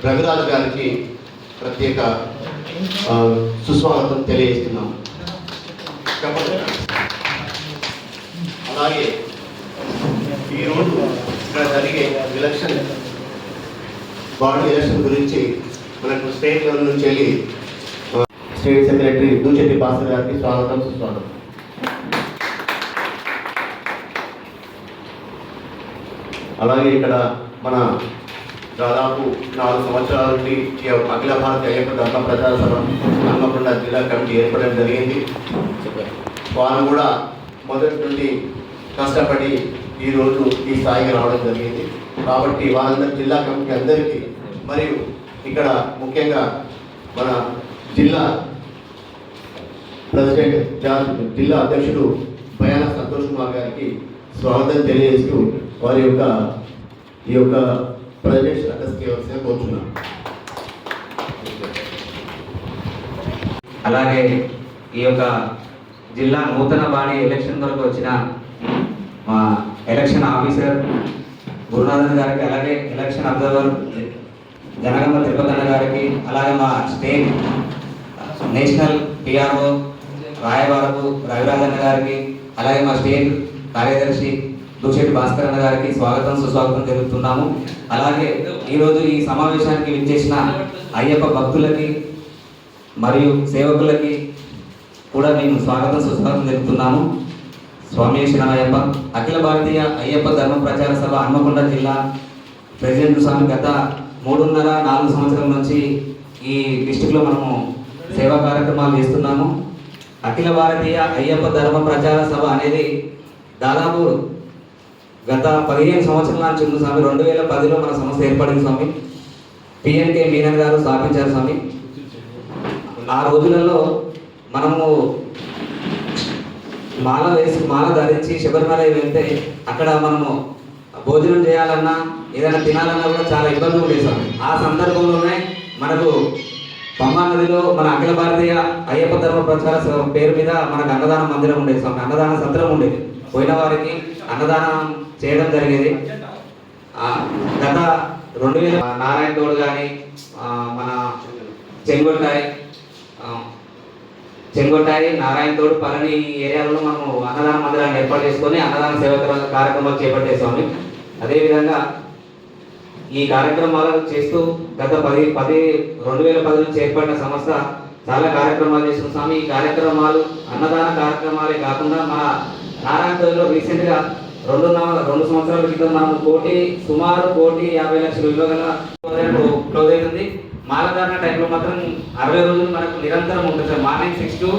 రవిరాజు గారికి ప్రత్యేక సుస్వాగతం తెలియజేస్తున్నాం. అలాగే ఈరోజు ఇక్కడ జరిగే బాడీ ఎలక్షన్ గురించి మనకు స్టేట్ లెవెల్ నుంచి వెళ్ళి స్టేట్ సెక్రటరీ దూచెట్టి భాస్కర్ గారికి స్వాగతం సుస్వాగతం. అలాగే ఇక్కడ మన దాదాపు 4 సంవత్సరాల నుండి అఖిల భారత అయ్యప్ప ధర్మ ప్రచార సభ హన్మకొండ జిల్లా కమిటీ ఏర్పడడం జరిగింది. వారు కూడా మొదటి నుండి కష్టపడి ఈరోజు ఈ స్థాయికి రావడం జరిగింది. కాబట్టి వాళ్ళందరి జిల్లా కమిటీ అందరికీ మరియు ఇక్కడ ముఖ్యంగా మన జిల్లా ప్రెసిడెంట్ జిల్లా అధ్యక్షుడు బయాన సంతోష్ కుమార్ గారికి స్వాగతం తెలియజేస్తూ వారి యొక్క ఈ యొక్క ప్రజెంటేషన్ అడ్రస్ చేయవలసిన కోరుతున్నాను. అలాగే ఈ యొక్క జిల్లా నూతన బాడీ ఎలక్షన్ వరకు వచ్చిన మా ఎలక్షన్ ఆఫీసర్ గురునాథన్ గారికి, అలాగే ఎలక్షన్ అబ్జర్వర్ జనగమ్మ తిరుపతి గారికి, అలాగే మా స్టేట్ నేషనల్ పిఆర్ఓ రాయబారపు రవిరాజన్న గారికి, అలాగే మా స్టేట్ కార్యదర్శి దూచెట్టి భాస్కర్ అన్న గారికి స్వాగతం సుస్వాగతం తెలుపుతున్నాము. అలాగే ఈరోజు ఈ సమావేశానికి విచ్చేసిన అయ్యప్ప భక్తులకి మరియు సేవకులకి కూడా మేము స్వాగతం సుస్వాగతం తెలుపుతున్నాము. స్వామి శరణయ్యప్ప. అఖిల భారతీయ అయ్యప్ప ధర్మ ప్రచార సభ హన్మకొండ జిల్లా ప్రెసిడెంట్ స్వామి గత 3.5-4 సంవత్సరాల నుంచి ఈ డిస్టిక్లో మనము సేవా కార్యక్రమాలు చేస్తున్నాము. అఖిల భారతీయ అయ్యప్ప ధర్మ ప్రచార సభ అనేది దాదాపు గత 15 సంవత్సరాల నుంచి ఉంది స్వామి. 2010లో మన సంస్థ ఏర్పడింది స్వామి. పిఎన్కే మీనన్ గారు స్థాపించారు స్వామి. ఆ రోజులలో మనము మాల ధరించి శబరిమల వెళ్తే అక్కడ మనము భోజనం చేయాలన్నా ఏదైనా తినాలన్నా కూడా చాలా ఇబ్బందులు ఉండేది స్వామి. ఆ సందర్భంలోనే మనకు పంబా నదిలో మన అఖిల భారతీయ అయ్యప్ప ధర్మ ప్రచార పేరు మీద మనకు అన్నదాన మందిరం ఉండేది స్వామి. అన్నదాన సత్రం ఉండేది. పోయిన వారికి అన్నదానం చేయడం జరిగేది. గత 2000 నారాయణ తోడు కానీ మన చెంగొట్టాయి నారాయణ తోడు పళని ఏరియాలో మనము అన్నదాన మందిరాన్ని ఏర్పాటు చేసుకొని అన్నదాన సేవ కార్యక్రమాలు చేపట్టే స్వామి. అదేవిధంగా ఈ కార్యక్రమాలు చేస్తూ గత 2010 నుంచి ఏర్పడిన సంస్థ చాలా కార్యక్రమాలు చేస్తున్న స్వామి. ఈ కార్యక్రమాలు అన్నదాన కార్యక్రమాలే కాకుండా మన నారాయణ తోడులో రీసెంట్గా 2 సంవత్సరాల క్రితం మనం సుమారు 1,50,00,000 విలువ గల క్లోజ్ అవుతుంది. మాలధారణ టైంలో మాత్రం 60 రోజులు మనకు నిరంతరం ఉంటుంది సార్. మార్నింగ్ 6 to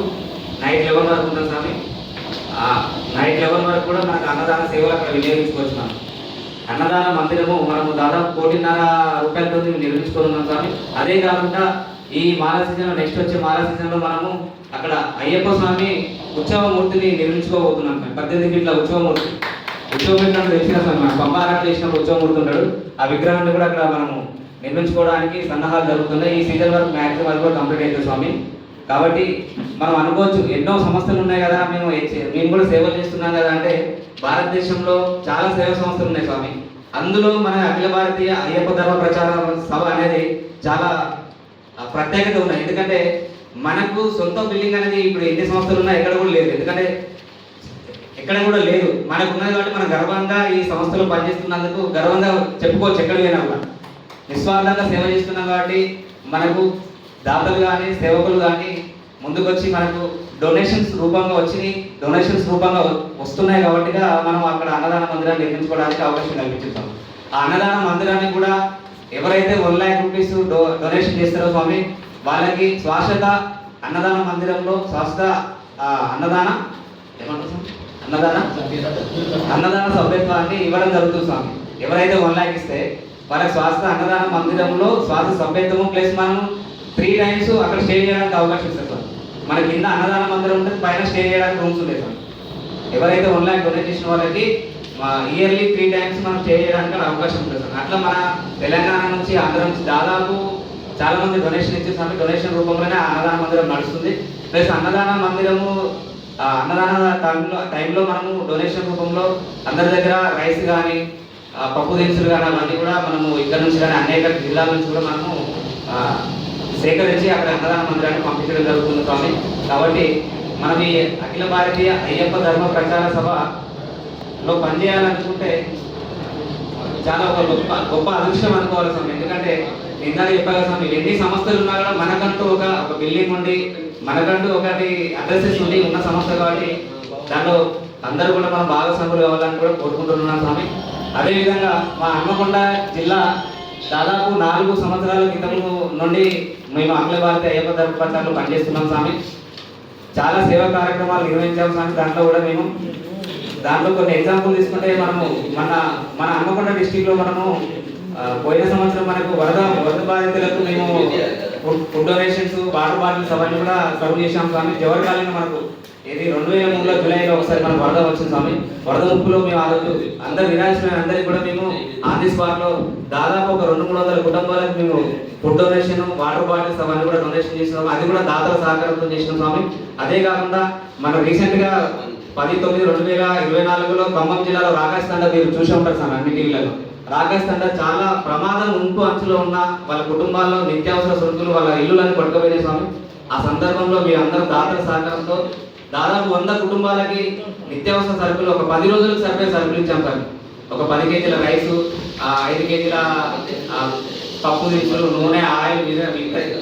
నైట్ 11 వరకు ఉంటుంది స్వామి. నైట్ 11 వరకు కూడా మనకు అన్నదాన సేవలు అక్కడ వినియోగించుకోవచ్చు. మనం అన్నదాన మందిరము మనము దాదాపు 1,50,00,000 రూపాయలతో నిర్మించుకున్నాం స్వామి. అదే కాకుండా ఈ మాల సీజన్లో నెక్స్ట్ వచ్చే మాల సీజన్లో మనము అక్కడ అయ్యప్ప స్వామి ఉత్సవమూర్తిని నిర్మించుకోబోతున్నాం. 18 ఫీట్ల ఉత్సవమూర్తి అంటే తెలిసిన స్వామి. మన పంబారాట్లు వేసినప్పుడు ఉత్సవమూర్తి ఉంటాడు. ఆ విగ్రహాన్ని కూడా అక్కడ మనము నిర్మించుకోవడానికి సన్నాహాలు జరుగుతున్నాయి. ఈ సీజన్ వరకు మ్యాక్సిమం వరకు కూడా కంప్లీట్ అవుతుంది స్వామి. కాబట్టి మనం అనుకోవచ్చు ఎన్నో సంస్థలు ఉన్నాయి కదా, మేము కూడా సేవలు చేస్తున్నాం కదా అంటే, భారతదేశంలో చాలా సేవా సంస్థలు ఉన్నాయి స్వామి. అందులో మన అఖిల భారతీయ అయ్యప్ప ధర్మ ప్రచార సభ అనేది చాలా ప్రత్యేకత ఉన్నాయి. ఎందుకంటే మనకు సొంత బిల్డింగ్ అనేది ఇప్పుడు ఎన్ని సంస్థలు ఉన్నా ఎక్కడ కూడా లేదు. ఎందుకంటే ఎక్కడ కూడా లేదు. మనకు ఉన్నది కాబట్టి మనం గర్వంగా ఈ సంస్థలో పనిచేస్తున్నందుకు గర్వంగా చెప్పుకోవచ్చు. ఎక్కడ పోయినా కూడా నిస్వార్థంగా సేవ చేస్తున్నాం కాబట్టి మనకు దాతలు కానీ సేవకులు కానీ ముందుకొచ్చి మనకు డొనేషన్స్ రూపంగా వస్తున్నాయి కాబట్టి మనం అక్కడ అన్నదాన మందిరాన్ని నిర్మించుకోవడానికి అవకాశం కల్పించుతాం. ఆ అన్నదాన మందిరాన్ని కూడా ఎవరైతే 1 lakh రూపీస్ డొనేషన్ చేస్తారో స్వామి వాళ్ళకి శాశ్వత అన్నదాన మందిరంలో శాశ్వత అన్నదాన సభ్యత్వాన్ని ఇవ్వడం జరుగుతుంది స్వామి. ఎవరైతే 1 lakh ఇస్తే వాళ్ళకి శాశ్వత అన్నదాన మందిరంలో శాశ్వత సభ్యత్వము ప్లస్ మనం 3 times అక్కడ స్టే చేయడానికి అవకాశం ఇస్తారు సార్. మన కింద అన్నదాన మందిరం ఉంటుంది, పైన స్టే చేయడానికి రూమ్స్ ఉంటాయి సార్. ఎవరైతే 1 lakh డొనేట్ చేసిన వాళ్ళకి ఇయర్లీ 3 times మనం స్టే చేయడానికి అవకాశం ఉంటుంది సార్. అట్లా మన తెలంగాణ నుంచి ఆంధ్ర నుంచి దాదాపు చాలా మంది డొనేషన్ ఇచ్చేసాము. డొనేషన్ రూపంలోనే అన్నదాన మందిరం నడుస్తుంది. ప్లస్ అన్నదాన మందిరము అన్నదాన టైంలో మనము డొనేషన్ రూపంలో అందరి దగ్గర రైస్ కానీ పప్పు దినుసులు కానీ అవన్నీ కూడా మనము ఇక్కడ నుంచి కానీ అనేక జిల్లాల నుంచి కూడా మనము సేకరించి అక్కడ అన్నదాన మందిరాన్ని పంపించడం జరుగుతుంది స్వామి. కాబట్టి మనం ఈ అఖిల భారతీయ అయ్యప్ప ధర్మ ప్రచార సభలో పనిచేయాలనుకుంటే చాలా ఒక గొప్ప అదృష్టం అనుకోవాలి స్వామి. ఎందుకంటే ఇందాక చెప్పాలి స్వామి, ఎన్ని సంస్థలు ఉన్నా కూడా మనకంటూ ఒక బిల్డింగ్ ఉండి మనకంటూ ఒకటి అడ్రసెస్ ఉండి ఉన్న సంస్థ కాబట్టి దాంట్లో అందరూ కూడా మనం భాగస్వాములు కావాలని కూడా కోరుకుంటున్నాం స్వామి. అదేవిధంగా మా హన్మకొండ జిల్లా దాదాపు 4 సంవత్సరాల క్రితం నుండి మేము అఖిల భారతీయ అయ్యప్ప ధర్మ ప్రచారంలో పనిచేస్తున్నాం స్వామి. చాలా సేవా కార్యక్రమాలు నిర్వహించాము స్వామి. దాంట్లో కొన్ని ఎగ్జాంపుల్ తీసుకుంటే మనము మన హన్మకొండ డిస్టిక్లో మనము పోయిన సంవత్సరం మనకు వరద బాధితులకు మేము ఫుడ్ డొనేషన్స్, వాటర్ బాటిల్స్ అవన్నీ కూడా సర్వ్ చేసాం స్వామి. జవహర్లాల్ మనకు ఇది 2003లో జూలైలో ఒకసారి మనకు వరద వచ్చింది స్వామి. వరద ముప్పులో మేము ఆ రోజు అందరు నిరాశమైన అందరికీ కూడా మేము ఆన్ ది స్పాట్లో దాదాపు ఒక 200-300 కుటుంబాలకు మేము ఫుడ్ డొనేషన్, వాటర్ బాటిల్స్ అవన్నీ కూడా డొనేషన్ చేసినాము. అది కూడా దాతల సహకారంతో చేసినాం స్వామి. అదే కాకుండా మనం రీసెంట్గా 10/9/2024లో ఖమ్మం జిల్లాలో రాకాశ్ తండ మీరు చూసి ఉంటారు సార్ అన్ని టీవీలలో. రాకాశ్ తండ చాలా ప్రమాదం ముంపు అంచులో ఉన్న వాళ్ళ కుటుంబాల్లో నిత్యావసర సరుకులు వాళ్ళ ఇల్లులను పట్టుకుపోయిన స్వామి. ఆ సందర్భంలో మీ అందరూ దాతల సహకారంతో దాదాపు 100 కుటుంబాలకి నిత్యావసర సరుకులు ఒక 10 రోజులకు సరిపోయే సరుకులు ఇచ్చాం సార్. ఒక 10 కేజీల రైసు, 5 కేజీల పప్పు దినుసులు, నూనె, ఆయిల్,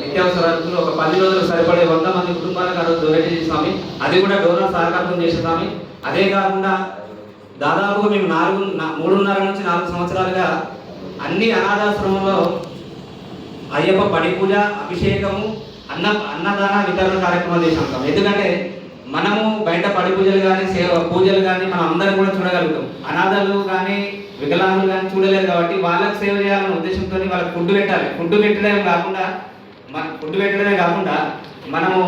నిత్యావసర సరుకులు ఒక 10 రోజులకు సరిపడే 100 మంది కుటుంబాలకు ఆ రోజు డొనేట్ చేసి స్వామి. అది కూడా డోనర్ సహకారంతో చేసే స్వామి. అదే కాకుండా దాదాపు మేము 3.5 నుంచి 4 సంవత్సరాలుగా అన్ని అనాథాశ్రమంలో అయ్యప్ప పడి పూజ, అభిషేకము, అన్నదాన వితరణ కార్యక్రమాలు చేసాం. ఎందుకంటే మనము బయట పడి పూజలు కానీ పూజలు కానీ మనం అందరం కూడా చూడగలుగుతాం. అనాథలు కానీ వికలాంగులు కానీ చూడలేదు కాబట్టి వాళ్ళకి సేవ చేయాలనే ఉద్దేశంతో వాళ్ళకి ఫుడ్ పెట్టాలి. ఫుడ్ పెట్టడమే కాకుండా మనము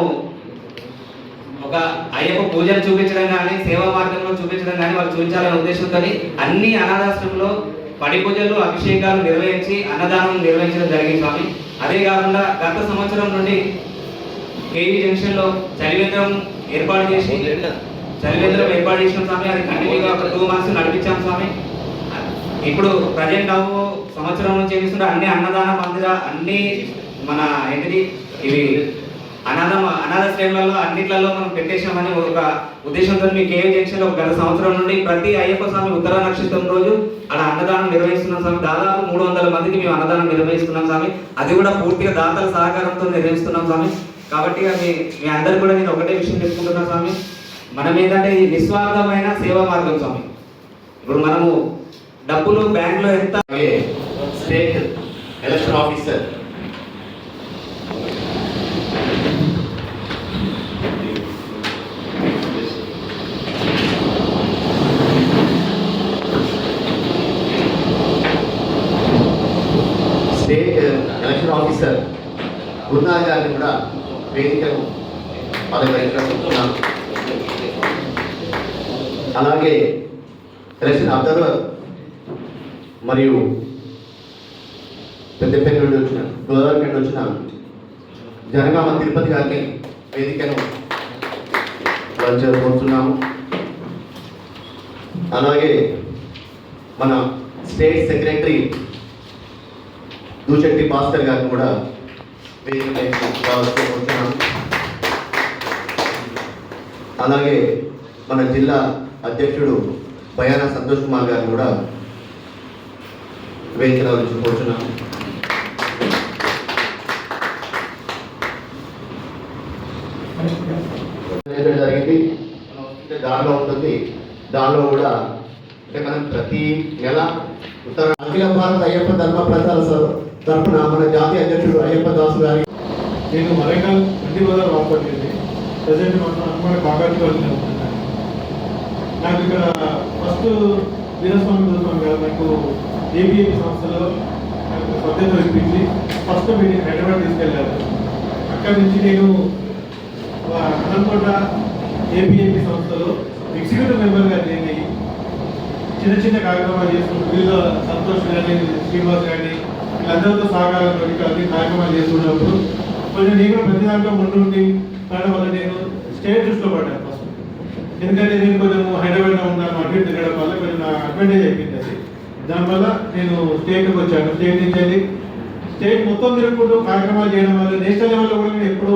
ఒక అయ్యప్ప పూజలు చూపించడం కానీ సేవా మార్గంలో చూపించడం కానీ వాళ్ళు చూపించాలనే ఉద్దేశంతో అన్ని అనాథాశ్రమంలో పడి పూజలు, అభిషేకాలు నిర్వహించి అన్నదానం నిర్వహించడం జరిగింది స్వామి. అదే కాకుండా గత సంవత్సరం నుండి కేవీ జంక్షన్లో చలివేంద్రం ఏర్పాటు చేసినాం స్వామి. అది కంటిన్యూగా ఒక 2 months నడిపించాం స్వామి. ఇప్పుడు ప్రజెంట్ సంవత్సరం నుంచి ఏం చేస్తుంటే అన్ని అన్నదాన మందిర అన్ని మన ఏంటిది ఇవి అనాథాశ్రయాలలో అన్నిట్లలో మనం పెట్టేసామని ఒక ఉద్దేశంతో మీ కేవీ జంక్షన్లో గత సంవత్సరం నుండి ప్రతి అయ్యప్ప స్వామి ఉత్తర నక్షత్రం రోజు అలా అన్నదానం నిర్వహిస్తున్నాం స్వామి. దాదాపు 300 మందికి మేము అన్నదానం నిర్వహిస్తున్నాం స్వామి. అది కూడా పూర్తిగా దాతల సహకారంతో నిర్వహిస్తున్నాం స్వామి. కాబట్టి మీ అందరు కూడా నేను ఒకటే విషయం చెప్పుకుంటున్నాను స్వామి, మనం ఏంటంటే ఇది నిస్వార్థమైన సేవా మార్గం స్వామి. ఇప్పుడు మనము డబ్బులు బ్యాంకులో ఎంత స్టేట్ ఎలక్షన్ ఆఫీసర్ గురునాథ్ గారిని కూడా వేదికను అలంకరించుకుంటున్నాను. అలాగే ఎలక్షన్ అబ్జర్వర్ మరియు పెద్దపల్లి నుండి వచ్చిన గోదావరి నుండి వచ్చిన జనగామ తిరుపతి గారిని వేదికను కోరుతున్నాము. అలాగే మన స్టేట్ సెక్రటరీ దూచెట్టి భాస్కర్ గారిని కూడా కోరుతున్నాము. అలాగే మన జిల్లా అధ్యక్షుడు బయానా సంతోష్ కుమార్ గారిని కూడా వేదికల నుంచి కోరుతున్నాము. జరిగింది దానిలో ఉంటుంది. దానిలో కూడా అంటే మనం ప్రతి నెల ఉత్తర అఖిల భారత అయ్యప్ప ధర్మ ప్రచార తరఫున మన జాతీయ అధ్యక్షుడు అయ్యప్ప దాసు గారి నేను వరంగల్ గోదావరి వాడుకోలేదు. ప్రజెంట్ మన బాగాజీ వాళ్ళు నాకు ఇక్కడ ఫస్ట్ వీరస్వామి చూస్తాం కదా, నాకు ఏబిఏపి సంస్థలో నాకు స్వచ్ఛత ఇప్పించి ఫస్ట్ మీటింగ్ హైదరాబాద్ తీసుకెళ్ళారు. అక్కడి నుంచి నేను హన్మకొండ ఏబిఏపి సంస్థలో ఎగ్జిక్యూటివ్ మెంబర్గా చేరి చిన్న చిన్న కార్యక్రమాలు చేస్తున్నాను. వీళ్ళు సంతోష్ కానీ శ్రీనివాస్ కానీ వీళ్ళందరితో సహకారంతో అన్ని కార్యక్రమాలు చేస్తున్నప్పుడు కొంచెం నేను కూడా ప్రతి దాంట్లో ముందుండి కావడం వల్ల నేను స్టేట్ దృష్టిలో పడ్డాను ఫస్ట్. ఎందుకంటే నేను కొంచెం హైదరాబాద్లో ఉన్నాను, అడ్మిట్ తిరగడం వల్ల కొంచెం నా అడ్వాంటేజ్ అయిపోయింది. అది దానివల్ల నేను స్టేట్కి వచ్చాను. స్టేట్ నుంచి వెళ్ళి స్టేట్ మొత్తం తిరుగుకుంటూ కార్యక్రమాలు చేయడం వల్ల నేషనల్ లెవెల్లో కూడా నేను ఎప్పుడు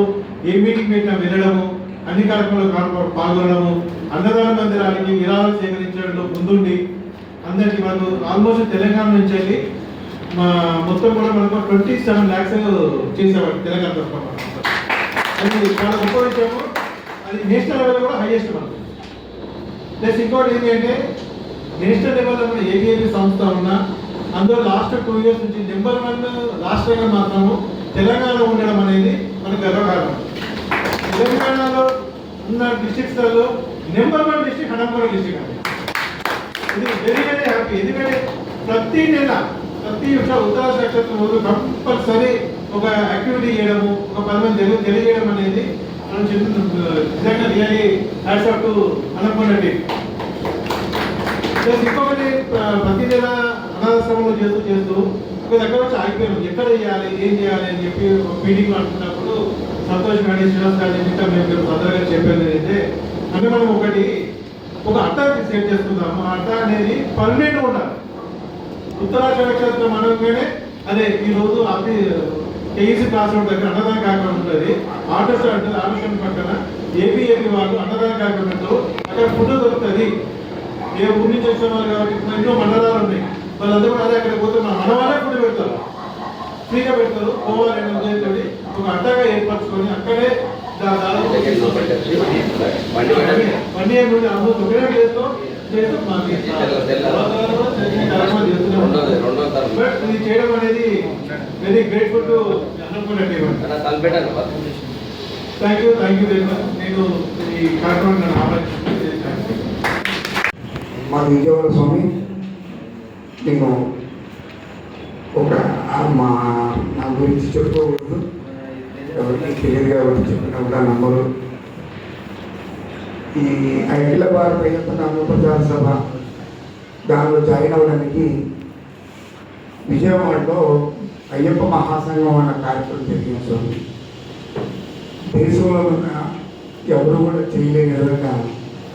ఏ మీటింగ్ పెట్టినా వెళ్ళడము, అన్ని కార్యక్రమాల్లో పాల్గొనడము, అన్నదాన మందిరానికి విరాళాలు సేకరించడంలో ముందుండి అందరికీ మనకు ఆల్మోస్ట్ తెలంగాణ నుంచి వెళ్ళి మా మొత్తం కూడా మనకు 27 lakhs చేసేవాడు తెలంగాణ తరఫున. అది చాలా గొప్ప విషయము. అది నేషనల్ లెవెల్లో కూడా హైయెస్ట్ మనకు. ప్లస్ ఇంకోటి ఏంటంటే నేషనల్ లెవెల్లో మన ఏబిఐపి సంస్థ ఉన్నా అందులో లాస్ట్ 2 years నుంచి నెంబర్ 1 రాష్ట్రంగా మాత్రము తెలంగాణ ఉండడం అనేది మనకు గర్వకారణం. తెలంగాణలో ఉన్న డిస్ట్రిక్ట్స్లలో నెంబర్ 1 డిస్ట్రిక్ట్ హనంకొండ డిస్ట్రిక్ట్ అండి. ఇది వెరీ వెరీ హ్యాపీ. ఎందుకంటే ప్రతి నెల ప్రతి ఉత్తరాష నక్షత్రం రోజు కంపల్సరీ ఒక యాక్టివిటీ చేయడము, ఒక 10 మంది తెలియజేయడం అనేది మనం నిజంగా really hats off to Hanamkonda team. Plus ఇంకొకటి ప్రతి నెల అనాథాశ్రమంలో చేస్తూ ఒక దగ్గర వచ్చి ఆగిపోయాము. ఎక్కడ చేయాలి, ఏం చేయాలి అని చెప్పి మీటింగ్లో అనుకున్నప్పుడు సంతోష్ గారి శ్రీనివాస్ గారి ఇంకా మేము తొందరగా చెప్పేది ఏంటంటే, అంటే మనం ఒక అట్ట సెట్ చేసుకుందాము. ఆ అట్ట అనేది పర్మనెంట్ ఉండాలి. ఉత్తరాఖండ నక్షత్రం అనగానే అదే ఈరోజు అది కేఈసీ క్లాస్ రోడ్ దగ్గర అన్నదాన కార్యక్రమం ఉంటుంది. ఆటో స్టాండ్ పక్కన ఏపీఏపీ వాళ్ళు అన్నదాన కార్యక్రమం పెడతారు. అక్కడ ఫుడ్ దొరుకుతుంది. ఏ ఊరి నుంచి వచ్చిన వాళ్ళు కాబట్టి ఎన్నో మండలాలు ఉన్నాయి. వాళ్ళందరూ కూడా అదే అక్కడ పోతే మన వాళ్ళే ఫుడ్ పెడతారు, ఫ్రీగా పెడతారు. పోవాలనే ఉద్దేశంతో ఒక అడ్డగా ఏర్పరచుకొని అక్కడే దాదాపు 1 year నుండి ఆల్మోస్ట్ ఒకే ప్లేస్లో బట్ ఇది చేయడం అనేది very grateful to Hanamkonda team. Thank you very much. నేను ఈ కార్యక్రమాన్ని ఆహ్వానించాను. మా విజయవాడ స్వామి, నేను నా గురించి చెప్పుకోకూడదు, ఎవరికి తెలియదు కాబట్టి చెప్పిన కూడా నంబరు. ఈ అఖిల భారత అయ్యప్ప నామ ప్రచార సభ దానిలో జాయిన్ అవ్వడానికి విజయవాడలో అయ్యప్ప మహాసంఘం అన్న కార్యక్రమం జరిగింది స్వామి. దేశంలో ఉన్న ఎవరు కూడా చేయలేని విధంగా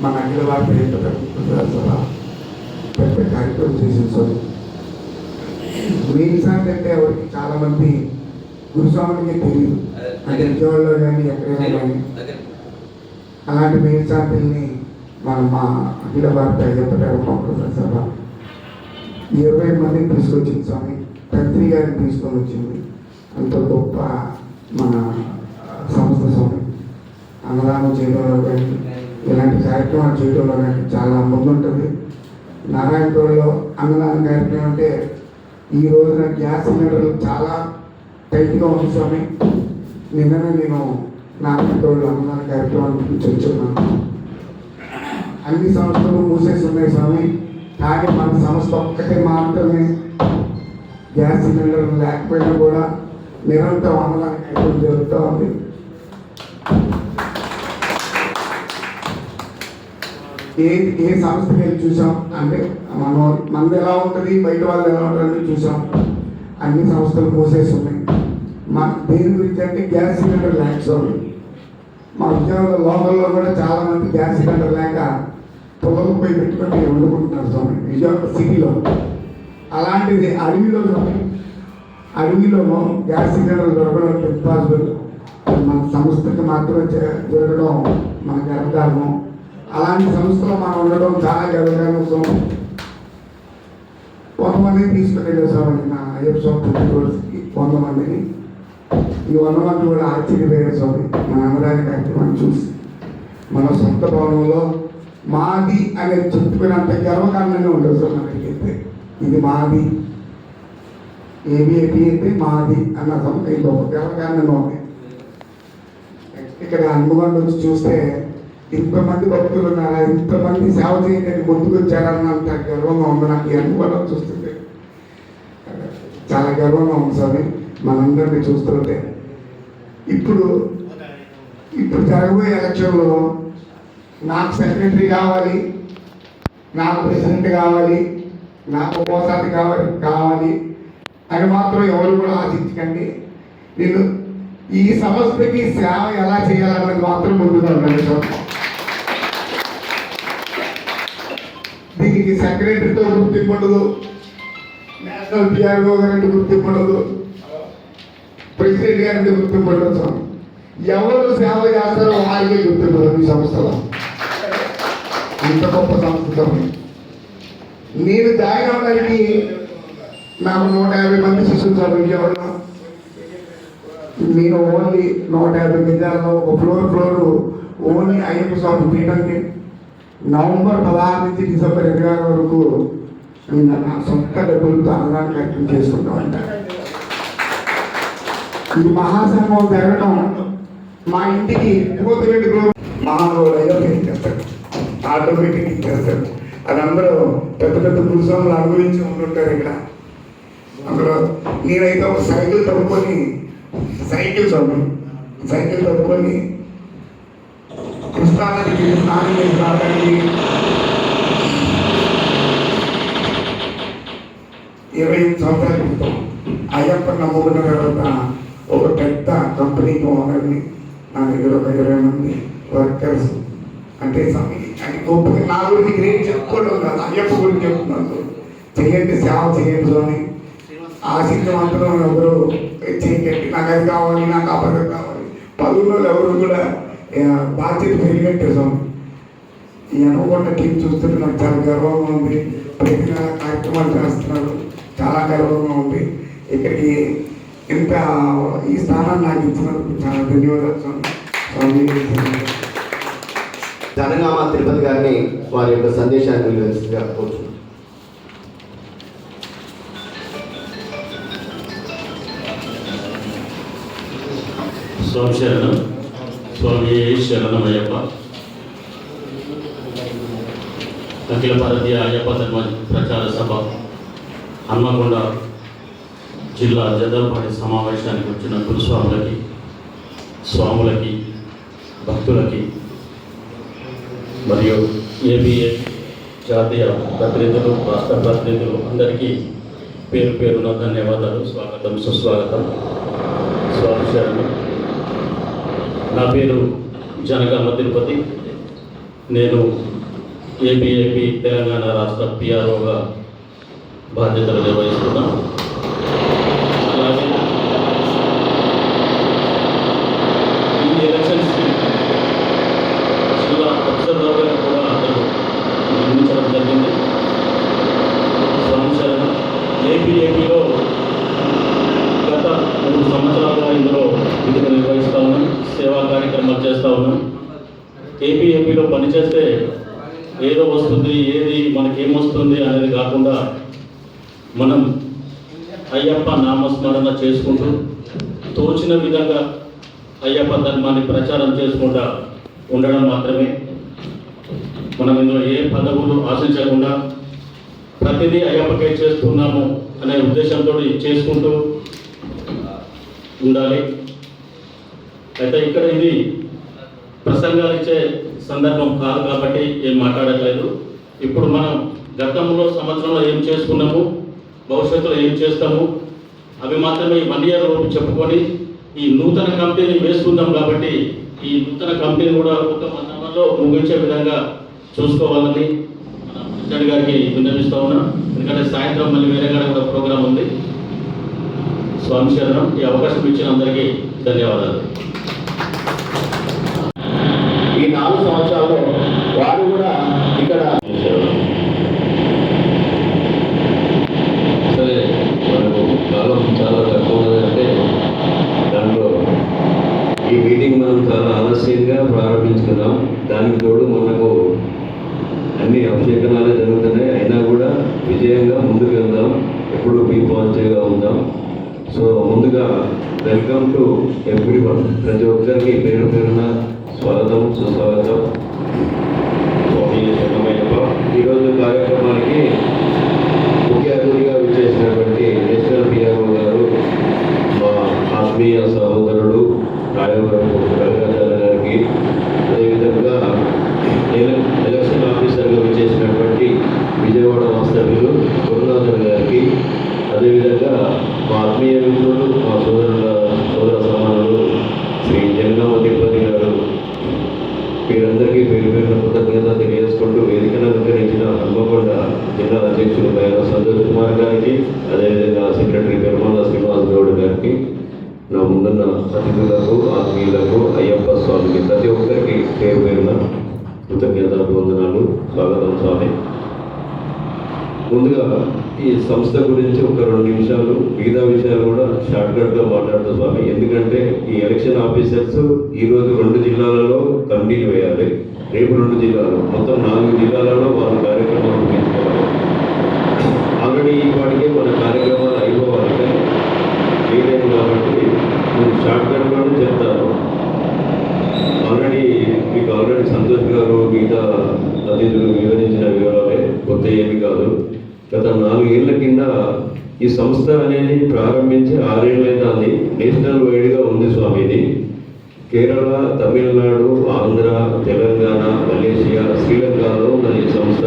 మన అఖిల భారత అయ్యప్ప ప్రచార సభ పెద్ద కార్యక్రమం చేసింది స్వామి. మెయిన్సాంట్ అంటే ఎవరికి చాలామంది గురుస్వామికి తెలియదు, అంటే విజయవాడలో కానీ ఎక్కడైనా కానీ. అలాంటి మెయిన్సాంట్ని మా అఖిల భారత అయ్యప్ప ప్రచార సభ 20 మందిని తీసుకొచ్చింది స్వామి. తంత్రి గారిని తీసుకొని వచ్చింది. అంత గొప్ప మన సంస్థ స్వామి. అన్నదానం చేయడంలో కానీ ఇలాంటి కార్యక్రమాలు చేయడంలో కానీ చాలా ముందుంటుంది. నారాయణపూర్లో అన్నదాన కార్యక్రమం అంటే ఈ రోజున గ్యాస్ సిలిండర్లు చాలా టైట్గా ఉంది స్వామి. నిన్ననే నేను నారాయణపూర్లో అన్నదాన కార్యక్రమం గురించి వచ్చున్నాను. అన్ని సంస్థలు మూసేసి ఉన్నాయి స్వామి. కానీ మన సంస్థ ఒక్కటే మాత్రమే గ్యాస్ సిలిండర్లు లేకపోయినా కూడా నిరంతరం అన్నదాన కార్యక్రమం జరుగుతూ ఉంది. ఏ సంస్థకి వెళ్ళి చూసాం అంటే మనది ఎలా ఉంటుంది, బయట వాళ్ళు ఎలా ఉంటారని చూసాం. అన్ని సంస్థలు మూసేసి ఉన్నాయి. మన దేని గురించి అంటే గ్యాస్ సిలిండర్ లేక స్వామి. మా విజయవాడ లోకల్లో కూడా చాలామంది గ్యాస్ సిలిండర్ లేక పొలం పోయి పెట్టుకొని వండుకుంటున్నారు స్వామి విజయవాడ సిటీలో. అలాంటిది అడవిలో గ్యాస్ సిలిండర్ దొరకడం ఇంపాసిబుల్. మన సంస్థకి మాత్రమే జరగడం మన గర్వకారణం. అలాంటి సంస్థలో మనం ఉండడం చాలా గర్వకారణం స్వామి. 100 మందిని తీసుకుని వెళ్ళే స్వామి నా అయ్యప్ప స్వామి పుట్టినరోజుకి 100 మందిని. ఈ 100 మంది కూడా ఆశ్చర్యపోయారు స్వామి మన అన్నదాన కార్యక్రమాన్ని చూసి. మన సొంత భవనంలో మాది అనేది చెప్పుకునేంత గర్వకారణంగా ఉండదు స్వామి. మనకైతే ఇది మాది, ఏబిఐపి అయితే మాది అన్న గొప్ప గర్వకారణంగా ఉంది. ఇక్కడ హనుమకొండ వచ్చి చూస్తే ఇంతమంది భక్తులు ఉన్నారా, ఇంతమంది సేవ చేయడానికి ముందుకు వచ్చారన్నంత గర్వంగా ఉంది నాకు ఈ హనుమకొండ చూస్తుంటే. చాలా గర్వంగా ఉంది స్వామి మనందరినీ చూస్తుంటే. ఇప్పుడు జరగబోయే ఎలక్షన్లో నాకు సెక్రటరీ కావాలి, నాకు ప్రెసిడెంట్ కావాలి, నాకు కోసాది కావాలి అని మాత్రం ఎవరు కూడా ఆశించకండి. నేను ఈ సంస్థకి సేవ ఎలా చేయాలన్నది మాత్రం ముందుగా ఉండండి సార్. దీనికి సెక్రటరీతో గుర్తింపు ఉండదు, నేషనల్ పిఆర్ఓ గారంటే గుర్తింపు ఉండదు, ప్రెసిడెంట్ గారంటే గుర్తింపు ఉండదు స్వామి. ఎవరు సేవ చేస్తారో వారికే గుర్తింపు ఈ సంస్థలో. ఇంత గొప్ప సంస్థతో నేను జాయిన్ అవ్వడానికి నాకు 150 మంది శిష్యులు సార్ విజయవాడలో. నేను ఓన్లీ 150 గజాల్లో ఒక ఫ్లోర్ ఓన్లీ అయ్యప్ప స్వామి పీఠంకి నవంబర్ 16 నుంచి డిసెంబర్ 26 వరకు నేను నా సొంత డబ్బులతో అన్నదాన కార్యక్రమం చేసుకుంటా ఉంటాను. ఈ మహాసంఘం జరగడం మా ఇంటికి 32 గ్రూప్ మహానుభావులు అయ్యప్ప ఇచ్చేస్తాడు, ఆటోమేటిక్ ఇచ్చేస్తాడు. అది అందరూ పెద్ద పెద్ద పురుషులు అనుభవించి ఉంటుంటారు ఇక్కడ. అందులో నేనైతే ఒక సైకిల్ తప్పుకొని కృష్ణానదికి స్నానం చేసి రావడానికి 28 సంవత్సరాల క్రితం అయ్యప్ప నమ్ముకున్న తర్వాత ఒక పెద్ద కంపెనీకి ఓనర్ని, నా దగ్గర ఒక 20 మంది వర్కర్స్. అంటే గొప్పగా నా గురించి గ్రేట్ చెప్పుకోవడం కాదు, అయ్యప్ప గురించి చెప్తున్నాను. చెయ్యండి, సేవ చేయండి స్వామి, ఆశించమంతరం ఎవరు చేయకండి, నాకు అది కావాలి, నాకు ఆ పదవి కావాలి. పదవుల్లో ఎవరు కూడా బాధ్యత పెరిగినట్టే స్వామి. ఈ అనుకున్న టీం చూస్తుంటే నాకు చాలా గర్వంగా ఉంది. ప్రతి నెల కార్యక్రమాలు చేస్తున్నారు, చాలా గర్వంగా ఉంది. ఇక్కడికి ఇంత ఈ స్థానాన్ని నాకు ఇచ్చినందుకు చాలా ధన్యవాదాలు స్వామి. జనగామ తిరుపతి గారిని వారి యొక్క సందేశాన్ని వివరిస్తూ కోరుతున్నాను. స్వామి శరణం, స్వామి శరణమయ్యప్ప. అఖిల భారతీయ అయ్యప్ప ధర్మ ప్రచార సభ హన్మకొండ జిల్లా జదల్పాటి సమావేశానికి వచ్చిన గురుస్వాములకి, స్వాములకి, భక్తులకి మరియు ఏబీఏ జాతీయ ప్రతినిధులు, రాష్ట్ర ప్రతినిధులు అందరికీ పేరు పేరున ధన్యవాదాలు, స్వాగతం, సుస్వాగతం. స్వామి శరణం. నా పేరు జనగామ తిరుపతి. నేను ఏబీఏపీ తెలంగాణ రాష్ట్ర పిఆర్ఓగా బాధ్యతలు నిర్వహిస్తున్నాను. అలాగే ఈ ఎలక్షన్స్కి జిల్లా అబ్జర్వర్గా కూడా అందరూ నిర్మించడం జరిగింది. సంవత్సరం ఏపీలో గత 3 సంవత్సరాలుగా ఇందులో విధులు నిర్వహిస్తూ ఉన్నాం, సేవా కార్యక్రమాలు చేస్తూ ఉన్నాం. ఏపీలో పనిచేస్తే ఏదో వస్తుంది, ఏది మనకేమొస్తుంది అనేది కాకుండా మనం అయ్యప్ప నామస్మరణ చేసుకుంటూ తోచిన విధంగా అయ్యప్ప ధర్మాన్ని ప్రచారం చేసుకుంటూ ఉండడం మాత్రమే. మనం ఇందులో ఏ పదవులు ఆశించకుండా ప్రతిదీ అయ్యప్పకే చేస్తున్నాము అనే ఉద్దేశంతో చేసుకుంటూ ఉండాలి. అయితే ఇక్కడ ఇది ప్రసంగాలు ఇచ్చే సందర్భం కాదు కాబట్టి ఏం మాట్లాడట్లేదు. ఇప్పుడు మనం గతంలో సంవత్సరంలో ఏం చేసుకున్నాము, భవిష్యత్తులో ఏం చేస్తాము అవి మాత్రమే ఈ 1 year లోపు చెప్పుకొని ఈ నూతన కమిటీని వేసుకుందాం. కాబట్టి ఈ నూతన కమిటీని కూడా ఒక 1 hourలో ముగించే విధంగా చూసుకోవాలని మన ప్రెసిడెంట్ గారికి విన్నవిస్తూ ఉన్నాం. ఎందుకంటే సాయంత్రం మళ్ళీ వేరే గారి కూడా ప్రోగ్రాం ఉంది. స్వామి శరణం. ఈ అవకాశం ఇచ్చిన అందరికీ ధన్యవాదాలు. ఈ 4 సంవత్సరాల్లో వారు కూడా ఇక్కడ సరే మనకు కాలం చాలా తక్కువ ఉన్నదంటే దాంట్లో ఈ మీటింగ్ మనం చాలా ఆలస్యంగా ప్రారంభించుకున్నాం. దానికి తోడు మనకు అన్ని అభిషేకనాలే జరుగుతున్నాయి. అయినా కూడా విజయంగా ముందుకు వెళ్దాం, ఎప్పుడు బీ పాజిటివ్గా ఉందాం. సో ముందుగా వెల్కమ్ టు ఎవ్రీవన్, ప్రతి ఒక్కరికి పేరు పేరున స్వాగతం, సుస్వాగతం. స్వామి శరణమయ్యప్ప. ఈరోజు కార్యక్రమానికి ముఖ్య అతిథిగా విచ్చేసినటువంటి నేషనల్ పిఆర్ఓ గారు, మా ఆత్మీయ సహోదరుడు రాయవరపు గంగాధర గారికి, అదేవిధంగా ఎలక్షన్ ఆఫీసర్గా విచ్చేసినటువంటి విజయవాడ వాస్తవ్యులు గురునాథన్ గారికి, అదేవిధంగా మా ఆత్మీయ మిత్రులు, మా సోదర సమానులు శ్రీ జనగామ తిరుపతి గారు, వీరందరికీ పేరు పేరున కృతజ్ఞత తెలియజేసుకుంటూ వేదికను అలంకరించిన హన్మకొండ జిల్లా అధ్యక్షులు సంతోష్ కుమార్ గారికి, నా ముందున్న అతిథులకు, ఆత్మీయులకు, అయ్యప్ప స్వామికి ప్రతి ఒక్కరికి పేరు పేరున కృతజ్ఞతాభివందనాలు. స్వాగతం స్వామి. ముందుగా ఈ సంస్థ గురించి ఒక 2 నిమిషాలు, మిగతా విషయాలు కూడా షార్ట్కట్గా మాట్లాడుతూ స్వామి. ఎందుకంటే ఈ ఎలక్షన్ ఆఫీసర్స్ ఈరోజు 2 జిల్లాలలో కమిటీలు వేయాలి, రేపు 2 జిల్లాలు, మొత్తం 4 జిల్లాలలో వాళ్ళ కార్యక్రమాలు ముగించుకోవాలి. ఆల్రెడీ వాటికే మన కార్యక్రమాలు అయిపోవాలి, కానీ లేట్ అయింది కాబట్టి నేను షార్ట్కట్లోనే చెప్తాను. ఆల్రెడీ సంతోష్ గారు మిగతా అతిథులు వివరించిన వివరాలే, కొత్త ఏమి కాదు. గత 4 ఏళ్ల కింద ఈ సంస్థ అనేది ప్రారంభించి 6 ఏళ్ళైంది. నేషనల్ వైడ్గా ఉంది స్వామి. ఇది కేరళ, తమిళనాడు, ఆంధ్ర, తెలంగాణ, మలేషియా, శ్రీలంకలో ఉన్న ఈ సంస్థ.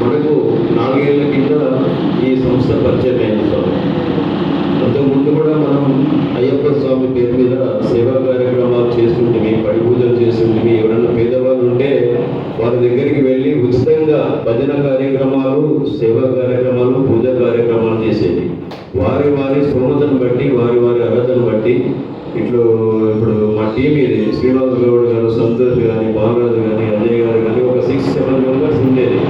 మనకు 4 ఏళ్ల కింద ఈ సంస్థ పరిచయం అయింది స్వామి. అంతకుముందు కూడా మనం అయ్యప్ప స్వామి పేరు మీద సేవా కార్యక్రమాలు చేస్తుంటే, పడి పూజలు చేస్తుంటే, ఎవరైనా పేదవాళ్ళు ఉంటే వారి దగ్గరికి వెళ్ళి ఉచితంగా భజన కార్యక్రమాలు, సేవా కార్యక్రమాలు, పూజా కార్యక్రమాలు చేసేది. వారి స్తోమతను బట్టి, వారి అర్హతను బట్టి ఇప్పుడు మా టీం ఇది శ్రీనివాస్ గౌడ్ గారు, సంతోష్ కానీ, బాలరాజు కానీ, అజయ్ గారు కానీ ఒక 6-7 మెంబర్స్ ఉండేది.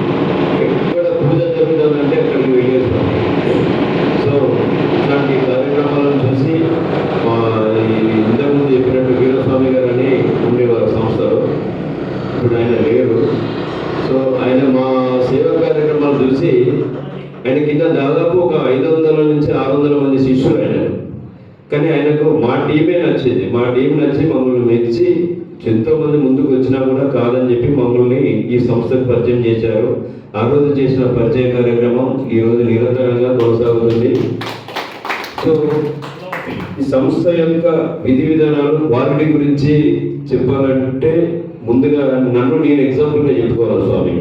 ఎక్కడ పూజ జరుగుతుందంటే అక్కడికి వెళ్ళేస్తాం. సో ఇట్లాంటి కార్యక్రమాలను చూసి ఇంతకుముందు చెప్పినట్టు వీరస్వామి గారు అని ఉండేవారు సంస్థలో. ఇప్పుడు ఆయన లేరు. సో ఆయన మా సేవా కార్యక్రమాలు చూసి ఆయన కింద దాదాపు ఒక 500 నుంచి 600 మంది శిష్యులు ఆయన. కానీ ఆయనకు మా టీమే నచ్చింది. మా టీం నచ్చి మమ్మల్ని మెచ్చి ఎంతోమంది ముందుకు వచ్చినా కూడా కాదని చెప్పి మమ్మల్ని ఈ సంస్థకు పరిచయం చేశారు. ఆ రోజు చేసిన పరిచయ కార్యక్రమం ఈరోజు నిరంతరంగా కొనసాగుతుంది. సో ఈ సంస్థ యొక్క విధి విధానాలు, క్వాలిటీ గురించి చెప్పాలంటే ముందుగా నన్ను నేను ఎగ్జాంపుల్గా చెప్పుకోవాలి స్వామి.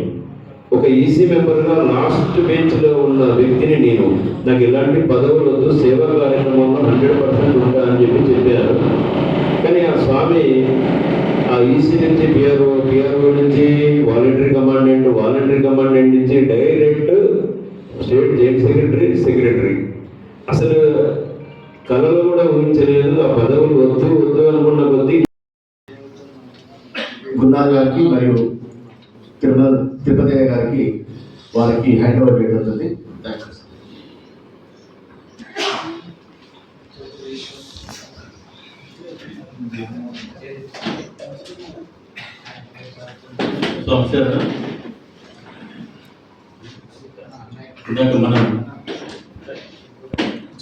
ఒక ఈసీ మెంబర్గా లాస్ట్ బెంచ్లో ఉన్న వ్యక్తిని నేను. నాకు ఎలాంటి పదవులు వద్దు, సేవా కార్యక్రమంలో 100% ఉంటా అని చెప్పారు. కానీ ఆ స్వామి ఆ ఈసీ నుంచి పిఆర్ఓ నుంచి వాలంటరీ కమాండెంట్ నుంచి డైరెక్ట్ స్టేట్ జాయింట్ సెక్రటరీ. అసలు కళలో కూడా ఊహించలేదు. ఆ పదవులు వద్దు అనుకున్న కొద్దీ గున్నార్ గారికి మరియు తిరుపతి గారికి వారికి హ్యాండ్ ఓవర్ చేయడం జరుగుతుంది. థ్యాంక్స్. ఇందాక మనం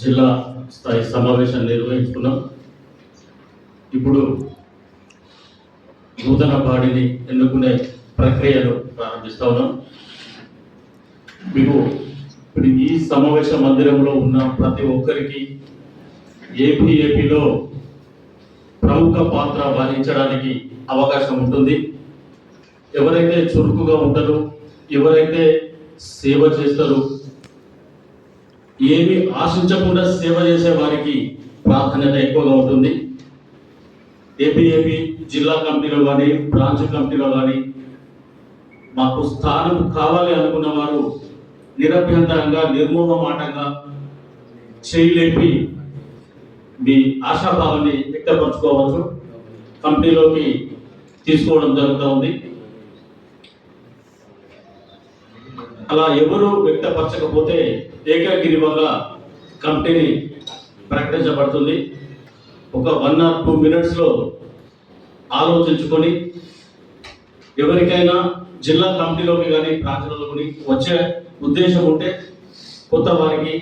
జిల్లా స్థాయి సమావేశాన్ని నిర్వహించుకున్నాం. ఇప్పుడు నూతన బాడీని ఎన్నుకునే ప్రక్రియను ప్రారంభిస్తా ఉన్నాం. మీకు ఇప్పుడు ఈ సమావేశ మందిరంలో ఉన్న ప్రతి ఒక్కరికి ఏపీలో ప్రముఖ పాత్ర వహించడానికి అవకాశం ఉంటుంది. ఎవరైతే చురుకుగా ఉంటారో, ఎవరైతే సేవ చేస్తారో, ఏమి ఆశించకుండా సేవ చేసే వారికి ప్రాధాన్యత ఎక్కువగా ఉంటుంది. ఏపీ జిల్లా కమిటీలో కానీ, బ్రాంచ్ కమిటీలో కానీ మాకు స్థానం కావాలి అనుకున్న వారు నిరభ్యంతరంగా, నిర్మోహమాటంగా చేయలేపి మీ ఆశాభావాన్ని వ్యక్తపరచుకోవచ్చు. కమిటీలోకి తీసుకోవడం జరుగుతూ ఉంది. అలా ఎవరు వ్యక్తపరచకపోతే ఏకగ్రీవంగా కమిటీని ప్రకటించబడుతుంది. ఒక 1 or 2 minutesలో ఆలోచించుకొని ఎవరికైనా జిల్లా కమిటీలోకి కానీ ప్రాంతాలలోకి వచ్చే ఉద్దేశం ఉంటే కొత్త వారికి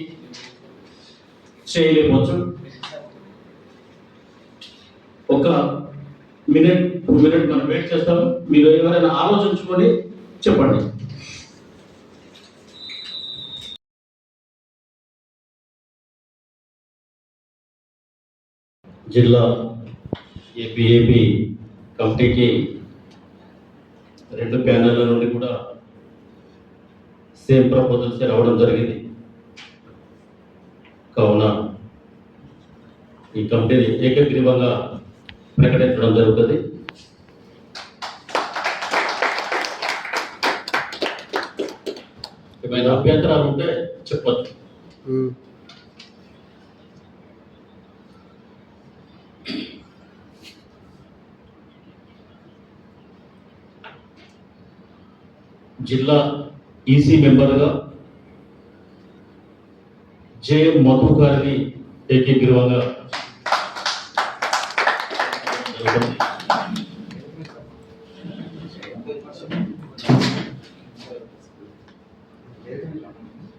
చేయలేవచ్చు. ఒక 1-2 minutes మనం వెయిట్ చేస్తాము. మీరు ఎవరైనా ఆలోచించుకొని చెప్పండి. జిల్లా ఏపీ కమిటీకి 2 ప్యానెళ్ల నుండి కూడా సేమ్ ప్రపోజల్స్ రావడం జరిగింది. కావున ఈ కమిటీని ఏకగ్రీవంగా ప్రకటించడం జరుగుతుంది. ఏమైనా అభ్యంతరాలు ఉంటే చెప్పచ్చు. జిల్లా ఈసీ మెంబర్గా జె మధు గారిని ఏకీగ్రీవంగా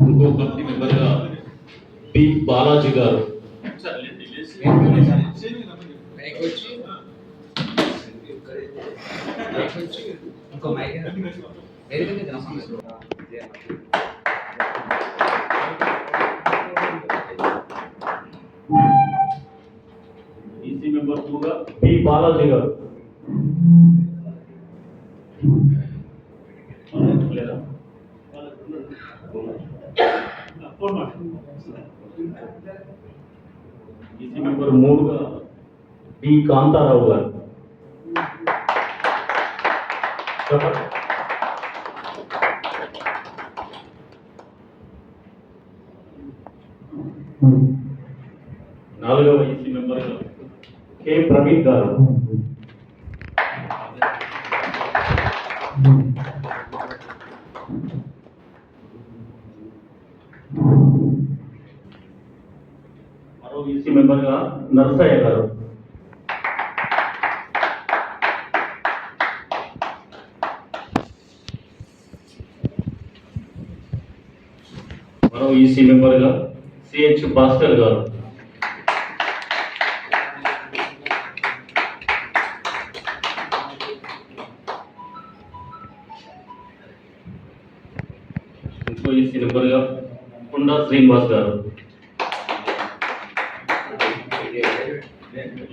ఇంకో కమిటీ మెంబర్గా పి బాలాజీ గారు ఇంకో మైక్ ఈసీ మెంబర్ 2గా పి బాలాజీ గారు లేదా? ఈసీ మెంబర్ 3గా డి కాంతారావు గారు నాలుగవ ఈసీ మెంబర్గా కె ప్రవీణ్ గారు మరో ఈసీ మెంబర్గా నరసయ్య గారు మరో ఈసీ మెంబర్గా సిహెచ్ భాస్కర్ గారు ఇంకో ఈసీ మెంబర్గా కొండా శ్రీనివాస్ గారు